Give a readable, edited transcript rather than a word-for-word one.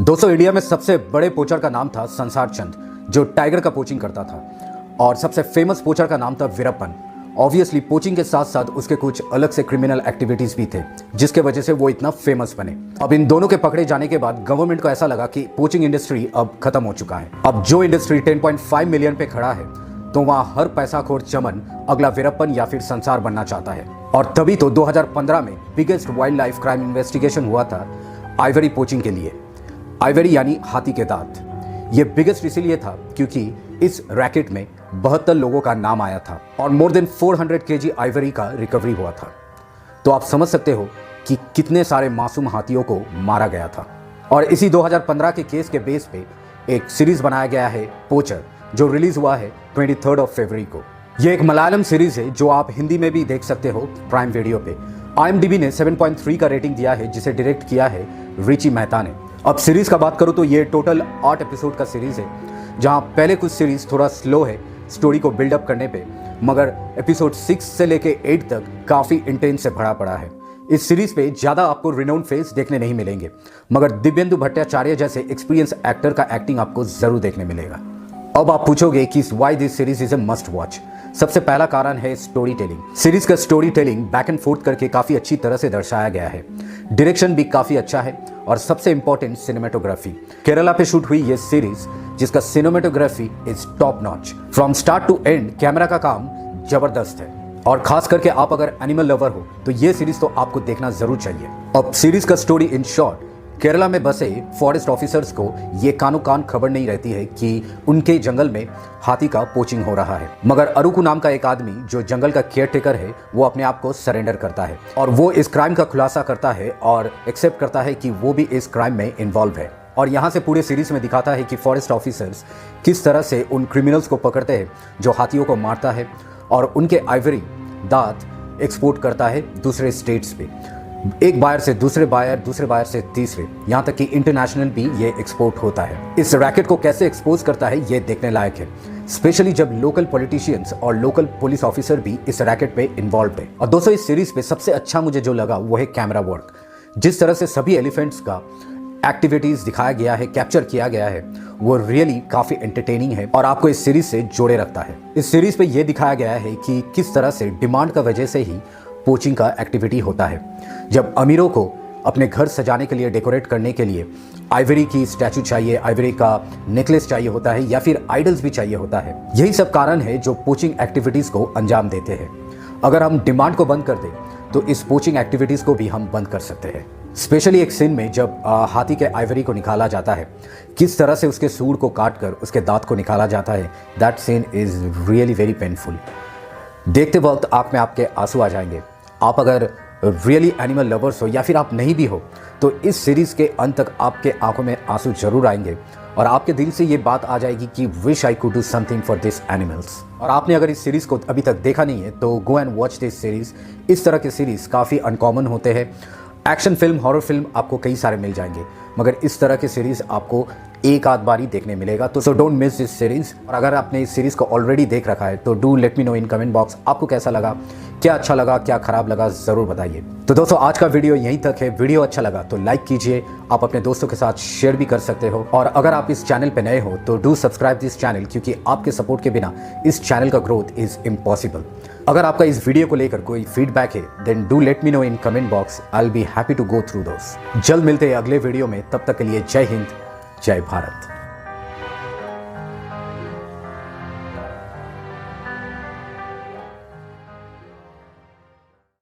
दोस्तों इंडिया में सबसे बड़े पोचर का नाम था संसार चंद, जो टाइगर का पोचिंग करता था। और सबसे फेमस पोचर का नाम था वीरप्पन। ऑब्वियसली पोचिंग के साथ साथ उसके कुछ अलग से क्रिमिनल एक्टिविटीज भी थे, जिसके वजह से वो इतना फेमस बने। अब इन दोनों के पकड़े जाने के बाद गवर्नमेंट को ऐसा लगा कि पोचिंग इंडस्ट्री अब खत्म हो चुका है। अब जो इंडस्ट्री 10.5 मिलियन पे खड़ा है, तो वहां हर पैसाखोर चमन अगला वीरप्पन या फिर संसार बनना चाहता है। और तभी तो 2015 में biggest wild life crime investigation हुआ था आइवरी पोचिंग के लिए। आइवरी यानी हाथी के दांत। ये बिगेस्ट इसीलिए था क्योंकि इस रैकेट में 72 लोगों का नाम आया था और मोर देन 400 केजी आइवरी का रिकवरी हुआ था। तो आप समझ सकते हो कि कितने सारे मासूम हाथियों को मारा गया था। और इसी 2015 के केस के बेस पे एक सीरीज बनाया गया है पोचर, जो रिलीज हुआ है 23 फरवरी को। ये एक मलयालम सीरीज है जो आप हिंदी में भी देख सकते हो प्राइम वीडियो पे। IMDb ने 7.3 का रेटिंग दिया है, जिसे डायरेक्ट किया है रिची मेहता ने। अब सीरीज का बात करूँ तो ये टोटल 8 एपिसोड का सीरीज है, जहां पहले कुछ सीरीज थोड़ा स्लो है स्टोरी को बिल्डअप करने पे, मगर एपिसोड 6 से लेके 8 तक काफ़ी इंटेंस से भरा पड़ा है। इस सीरीज पे ज़्यादा आपको रिनाउंड फेस देखने नहीं मिलेंगे, मगर दिव्येंदु भट्टाचार्य जैसे एक्सपीरियंस एक्टर का एक्टिंग आपको ज़रूर देखने मिलेगा। अब आप पूछोगे कि why this series is a must watch. सबसे पहला कारण है स्टोरी टेलिंग। सीरीज का story telling back and fourth करके काफ़ी अच्छी तरह से दर्शाया गया है। डायरेक्शन भी काफ़ी अच्छा है और सबसे इंपॉर्टेंट सिनेमेटोग्राफी। केरला पे शूट हुई ये सीरीज, जिसका cinematography is top notch. From start to end camera का काम जबरदस्त है। और खास करके आप अगर एनिमल लवर हो तो ये सीरीज तो आपको देखना जरूर चाहिए। अब सीरीज का स्टोरी इन शॉर्ट, केरला में बसे फॉरेस्ट ऑफिसर्स को ये कानो कान खबर नहीं रहती है कि उनके जंगल में हाथी का पोचिंग हो रहा है, मगर अरुकु नाम का एक आदमी जो जंगल का केयरटेकर है, वो अपने आप को सरेंडर करता है और वो इस क्राइम का खुलासा करता है और एक्सेप्ट करता है कि वो भी इस क्राइम में इन्वॉल्व है। और यहाँ से पूरे सीरीज में दिखाता है कि फॉरेस्ट ऑफिसर्स किस तरह से उन क्रिमिनल्स को पकड़ते हैं जो हाथियों को मारता है और उनके आइवरी दांत एक्सपोर्ट करता है दूसरे स्टेट्स पे। एक बायर से दूसरे बायर से तीसरे, यहाँ तक कि इंटरनेशनल भी ये एक्सपोर्ट होता है। इस रैकेट को कैसे एक्सपोज करता है ये देखने लायक है, स्पेशली जब लोकल पॉलिटिशियंस और लोकल पुलिस ऑफिसर भी इस रैकेट पे इन्वॉल्व है। और दोस्तों इस सीरीज पे सबसे अच्छा मुझे जो लगा वो है कैमरा वर्क। जिस तरह से सभी एलिफेंट्स का एक्टिविटीज दिखाया गया है, कैप्चर किया गया है, वो रियली काफी एंटरटेनिंग है और आपको इस सीरीज से जोड़े रखता है। इस सीरीज पे ये दिखाया गया है कि किस तरह से डिमांड का वजह से ही पोचिंग का एक्टिविटी होता है। जब अमीरों को अपने घर सजाने के लिए, डेकोरेट करने के लिए आइवरी की स्टैचू चाहिए, आइवरी का नेकलेस चाहिए होता है या फिर आइडल्स भी चाहिए होता है। यही सब कारण है जो पोचिंग एक्टिविटीज को अंजाम देते हैं। अगर हम डिमांड को बंद कर दें तो इस पोचिंग एक्टिविटीज को भी हम बंद कर सकते हैं। स्पेशली एक सीन में जब हाथी के आइवरी को निकाला जाता है, किस तरह से उसके सूंड को काट कर उसके दांत को निकाला जाता है, that scene is really very painful. देखते वक्त आँख में आपके आंसू आ जाएंगे। आप अगर रियली एनिमल लवर्स हो या फिर आप नहीं भी हो, तो इस सीरीज के अंत तक आपके आंखों में आंसू जरूर आएंगे और आपके दिल से ये बात आ जाएगी कि wish I could do something for this animals. और आपने अगर इस सीरीज को अभी तक देखा नहीं है तो go and watch this series. इस तरह के सीरीज काफ़ी अनकॉमन होते हैं। एक्शन फिल्म, हॉरर फिल्म आपको कई सारे मिल जाएंगे, मगर इस तरह के सीरीज आपको एक आध बार ही देखने मिलेगा। तो so don't miss this series. और अगर आपने इस सीरीज को ऑलरेडी देख रखा है तो do let me know in comment box, आपको कैसा लगा, क्या अच्छा लगा, क्या खराब लगा, जरूर बताइए। तो दोस्तों आज का वीडियो यहीं तक है। वीडियो अच्छा लगा तो लाइक कीजिए, आप अपने दोस्तों के साथ शेयर भी कर सकते हो। और अगर आप इस चैनल पे नए हो तो डू सब्सक्राइब दिस चैनल, क्योंकि आपके सपोर्ट के बिना इस चैनल का ग्रोथ इज इम्पॉसिबल। अगर आपका इस वीडियो को लेकर कोई फीडबैक है then do let me know in comment box, I will be happy to go through those. जल्द मिलते हैं अगले वीडियो में, तब तक के लिए जय हिंद, जय भारत।